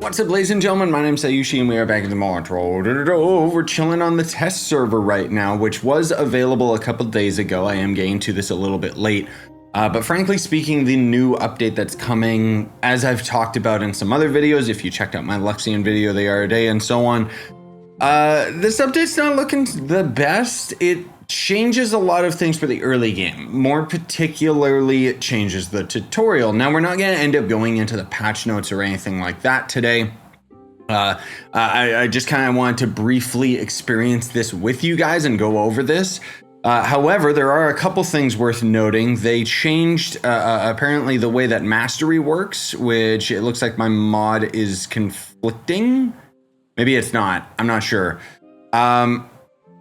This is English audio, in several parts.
What's up, ladies and gentlemen? My name's Scyushi, and we are back in the Trove. We're chilling on the test server right now, which was available a couple days ago. I am getting to this a little bit late. But frankly speaking, the new update that's coming, as I've talked about in some other videos, if you checked out my Luxian video the other day and so on, this update's not looking the best. It changes a lot of things for the early game. More particularly, it changes the tutorial. Now, we're not going to end up going into the patch notes or anything like that today. I just kind of wanted to briefly experience this with you guys and go over this. However, there are a couple things worth noting. They changed apparently the way that mastery works, which it looks like my mod is conflicting. Maybe it's not. I'm not sure.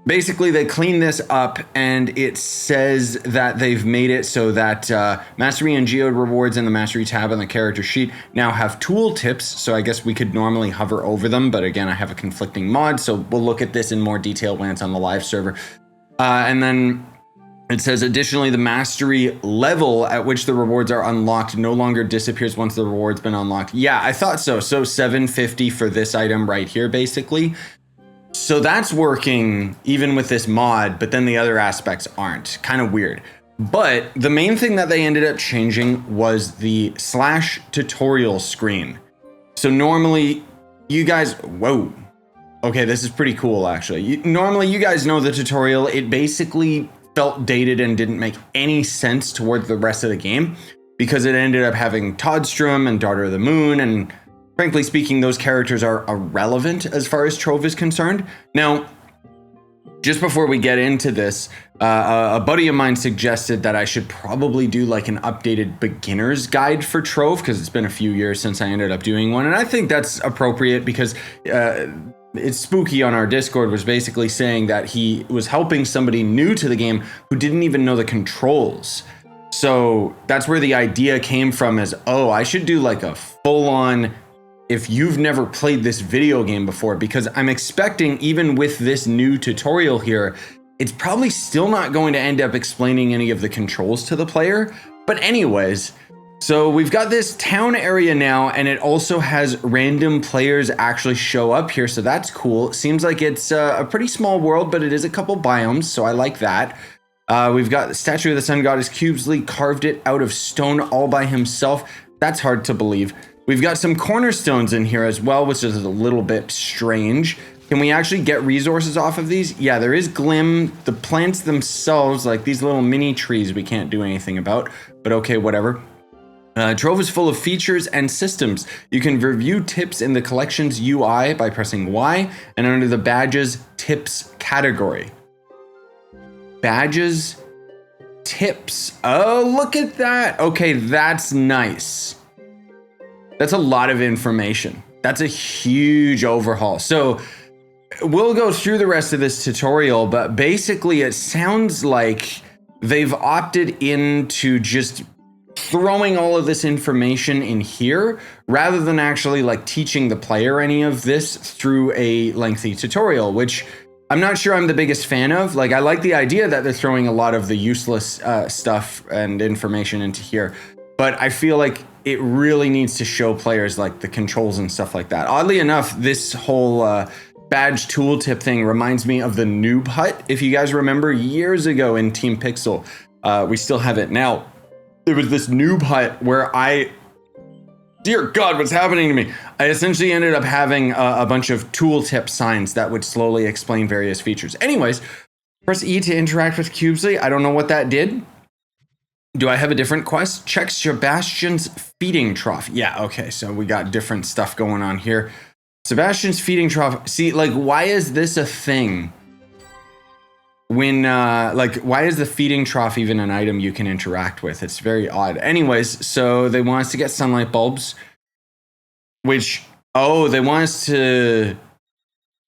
Basically, they cleaned this up, and it says that they've made it so that Mastery and Geode rewards in the Mastery tab on the character sheet now have tool tips, so I guess we could normally hover over them, but again, I have a conflicting mod, so we'll look at this in more detail when it's on the live server. And then it says, additionally, the Mastery level at which the rewards are unlocked no longer disappears once the reward's been unlocked. Yeah, I thought so. So 750 for this item right here, basically. So that's working even with this mod, but then the other aspects aren't. Kind of weird. But the main thing that they ended up changing was the /tutorial screen. So normally you guys, whoa. Okay, this is pretty cool actually. Normally you guys know the tutorial. It basically felt dated and didn't make any sense towards the rest of the game because it ended up having Todstrom and Daughter of the Moon, and frankly speaking, those characters are irrelevant as far as Trove is concerned. Now, just before we get into this, a buddy of mine suggested that I should probably do like an updated beginner's guide for Trove because it's been a few years since I ended up doing one. And I think that's appropriate because it's Spooky on our Discord was basically saying that he was helping somebody new to the game who didn't even know the controls. So that's where the idea came from is, oh, I should do like a full-on if you've never played this video game before, because I'm expecting even with this new tutorial here, it's probably still not going to end up explaining any of the controls to the player. But anyways, so we've got this town area now, and it also has random players actually show up here. So that's cool. Seems like it's a pretty small world, but it is a couple biomes. So I like that. We've got the statue of the sun goddess. Cubesley carved it out of stone all by himself. That's hard to believe. We've got some cornerstones in here as well, which is a little bit strange. Can we actually get resources off of these? Yeah, there is glim. The plants themselves, like these little mini trees, we can't do anything about, but okay, whatever. Trove is full of features and systems. You can review tips in the collections UI by pressing Y and under the badges tips category. Badges, tips. Oh, look at that. Okay, that's nice. That's a lot of information. That's a huge overhaul. So we'll go through the rest of this tutorial, but basically it sounds like they've opted into just throwing all of this information in here rather than actually like teaching the player any of this through a lengthy tutorial, which I'm not sure I'm the biggest fan of. Like, I like the idea that they're throwing a lot of the useless stuff and information into here, but I feel like it really needs to show players like the controls and stuff like that. Oddly enough, this whole badge tooltip thing reminds me of the Noob Hut. If you guys remember years ago in Team Pixel, we still have it now. There was this Noob Hut where dear God, what's happening to me? I essentially ended up having a bunch of tooltip signs that would slowly explain various features. Anyways, press E to interact with Cubesley. I don't know what that did. Do I have a different quest? Check Sebastian's feeding trough. Yeah, okay, so we got different stuff going on here. Sebastian's feeding trough. See, like, why is this a thing? When, like, why is the feeding trough even an item you can interact with? It's very odd. Anyways, so they want us to get sunlight bulbs, which, oh, they want us to,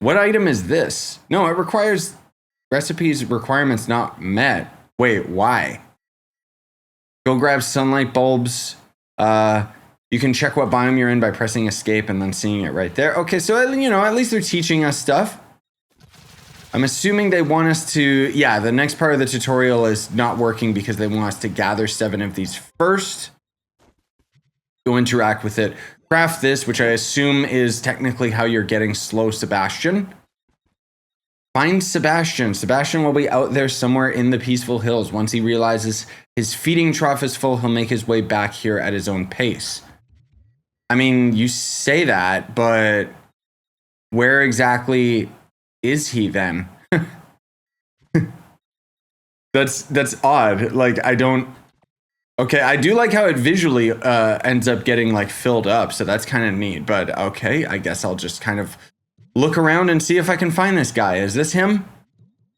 what item is this? No, it requires recipes requirements not met. Wait, why? Go grab sunlight bulbs. You can check what biome you're in by pressing escape and then seeing it right there. Okay, so, you know, at least they're teaching us stuff. I'm assuming they want us to, yeah, the next part of the tutorial is not working because they want us to gather 7 of these first. Go interact with it. Craft this, which I assume is technically how you're getting slow Sebastian. Find Sebastian. Sebastian will be out there somewhere in the peaceful hills. Once he realizes his feeding trough is full, he'll make his way back here at his own pace. I mean, you say that, but where exactly is he then? That's odd. Like, I don't... Okay, I do like how it visually ends up getting, like, filled up, so that's kind of neat. But, okay, I guess I'll just kind of look around and see if I can find this guy. Is this him?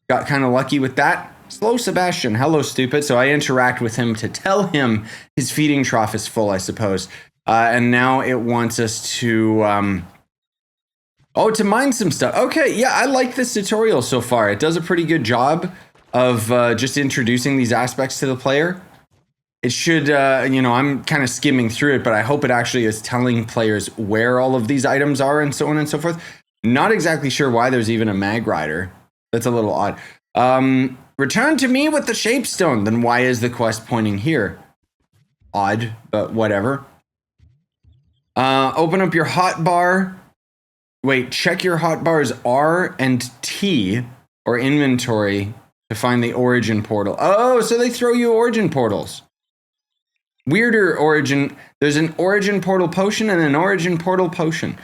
Got kind of lucky with that. Slow Sebastian. Hello, stupid. So I interact with him to tell him his feeding trough is full, I suppose. And now it wants us to... to mine some stuff. Okay, yeah, I like this tutorial so far. It does a pretty good job of just introducing these aspects to the player. It should, I'm kind of skimming through it, but I hope it actually is telling players where all of these items are and so on and so forth. Not exactly sure why there's even a mag rider. That's a little odd. Return to me with the shapestone. Then why is the quest pointing here? Odd, but whatever. Open up your hotbar. Wait, check your hotbars R and T or inventory to find the origin portal. Oh, so they throw you origin portals. Weirder origin. There's an origin portal potion and an origin portal potion.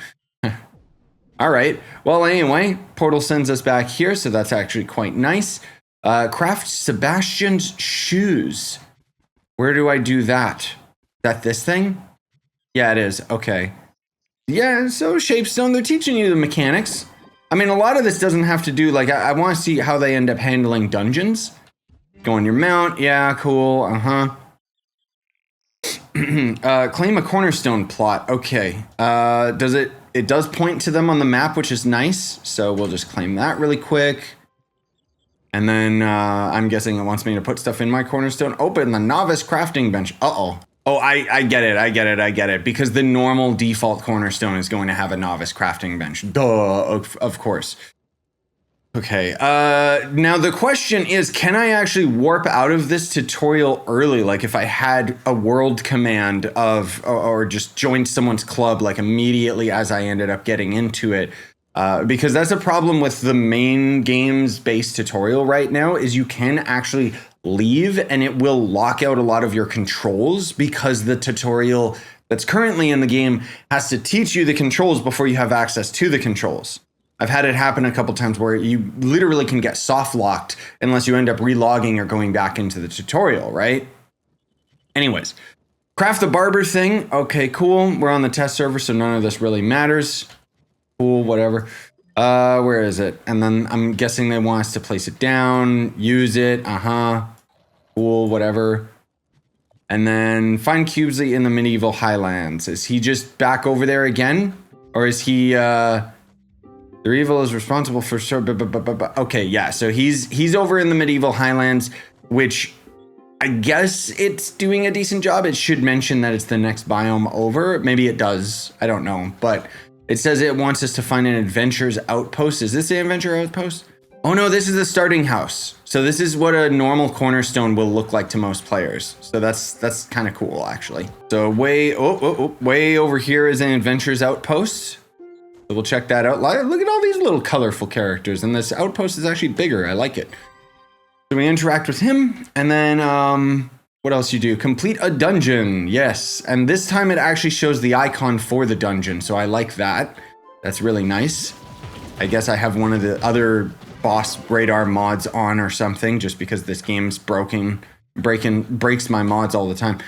All right. Well, anyway, portal sends us back here, so that's actually quite nice. Craft Sebastian's shoes. Where do I do that? Is that this thing? Yeah, it is. Okay. Yeah, so Shapestone, they're teaching you the mechanics. I mean, a lot of this doesn't have to do, like, I want to see how they end up handling dungeons. Go on your mount. Yeah, cool. Claim a cornerstone plot. Okay. It does point to them on the map, which is nice. So we'll just claim that really quick. And then I'm guessing it wants me to put stuff in my cornerstone. Open the novice crafting bench. Uh-oh. Oh, I get it. Because the normal default cornerstone is going to have a novice crafting bench. Duh, of course. Okay, now the question is, can I actually warp out of this tutorial early? Like if I had a world command of, or just joined someone's club like immediately as I ended up getting into it. Because that's a problem with the main game's base tutorial right now, is you can actually leave and it will lock out a lot of your controls because the tutorial that's currently in the game has to teach you the controls before you have access to the controls. I've had it happen a couple times where you literally can get soft locked unless you end up relogging or going back into the tutorial, right? Anyways, craft the barber thing. Okay, cool. We're on the test server, so none of this really matters. Cool, whatever. Where is it? And then I'm guessing they want us to place it down, use it. Cool, whatever. And then find Cubesley in the medieval highlands. Is he just back over there again? Or is he, their evil is responsible for... Okay, yeah, so he's over in the medieval highlands, which I guess it's doing a decent job. It should mention that it's the next biome over. Maybe it does. I don't know. But it says it wants us to find an adventurer's outpost. Is this the adventure outpost? Oh no, this is the starting house. So this is what a normal cornerstone will look like to most players. So that's kind of cool, actually. So way over here is an adventurer's outpost. So we'll check that out. Look at all these little colorful characters, and this outpost is actually bigger. I like it. So we interact with him, and then what else you do? Complete a dungeon. Yes, and this time it actually shows the icon for the dungeon, so I like that. That's really nice. I guess I have one of the other boss radar mods on or something, just because this game's breaks my mods all the time.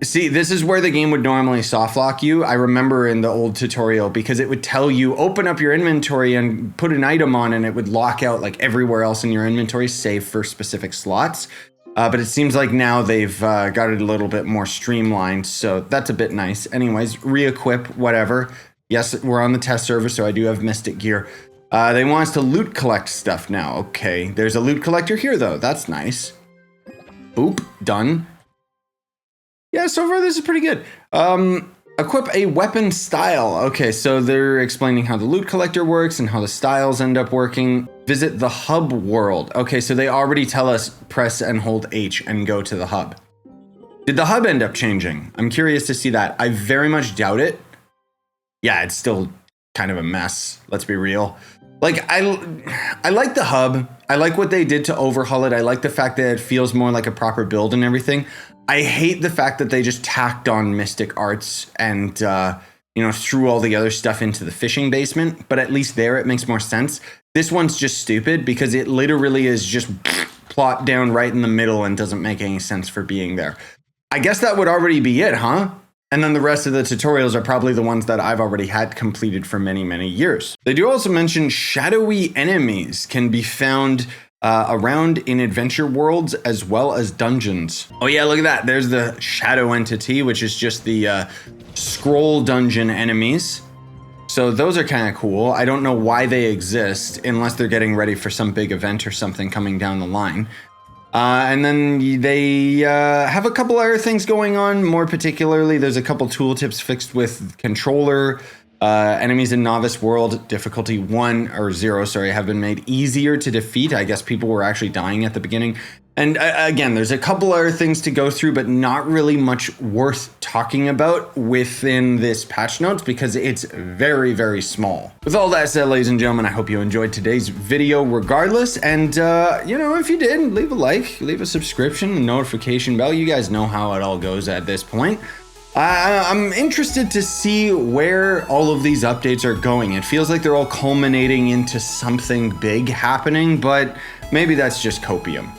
See, this is where the game would normally softlock you. I remember in the old tutorial, because it would tell you, open up your inventory and put an item on, and it would lock out like everywhere else in your inventory, save for specific slots. But it seems like now they've got it a little bit more streamlined, so that's a bit nice. Anyways, re-equip, whatever. Yes, we're on the test server, so I do have Mystic gear. They want us to loot collect stuff now. Okay, there's a loot collector here, though. That's nice. Boop, done. Yeah, so far this is pretty good. Equip a weapon style. Okay, so they're explaining how the loot collector works and how the styles end up working. Visit the hub world. Okay, so they already tell us press and hold H and go to the hub. Did the hub end up changing? I'm curious to see that. I very much doubt it. yeah, it's still kind of a mess. Let's be real. Like, I like the hub. I like what they did to overhaul it. I like the fact that it feels more like a proper build and everything. I hate the fact that they just tacked on Mystic Arts and, threw all the other stuff into the fishing basement. But at least there it makes more sense. This one's just stupid because it literally is just plot down right in the middle and doesn't make any sense for being there. I guess that would already be it, huh? And then the rest of the tutorials are probably the ones that I've already had completed for many, many years. They do also mention shadowy enemies can be found around in adventure worlds as well as dungeons. Oh yeah, look at that. There's the shadow entity, which is just the scroll dungeon enemies. So those are kind of cool. I don't know why they exist unless they're getting ready for some big event or something coming down the line. And then they have a couple other things going on. More particularly, there's a couple tooltips fixed with controller. Enemies in Novice World, difficulty 1 or 0, have been made easier to defeat. I guess people were actually dying at the beginning. And again, there's a couple other things to go through, but not really much worth talking about within this patch notes because it's very, very small. With all that said, ladies and gentlemen, I hope you enjoyed today's video regardless. And, if you did, leave a like, leave a subscription, a notification bell. You guys know how it all goes at this point. I'm interested to see where all of these updates are going. It feels like they're all culminating into something big happening, but maybe that's just copium.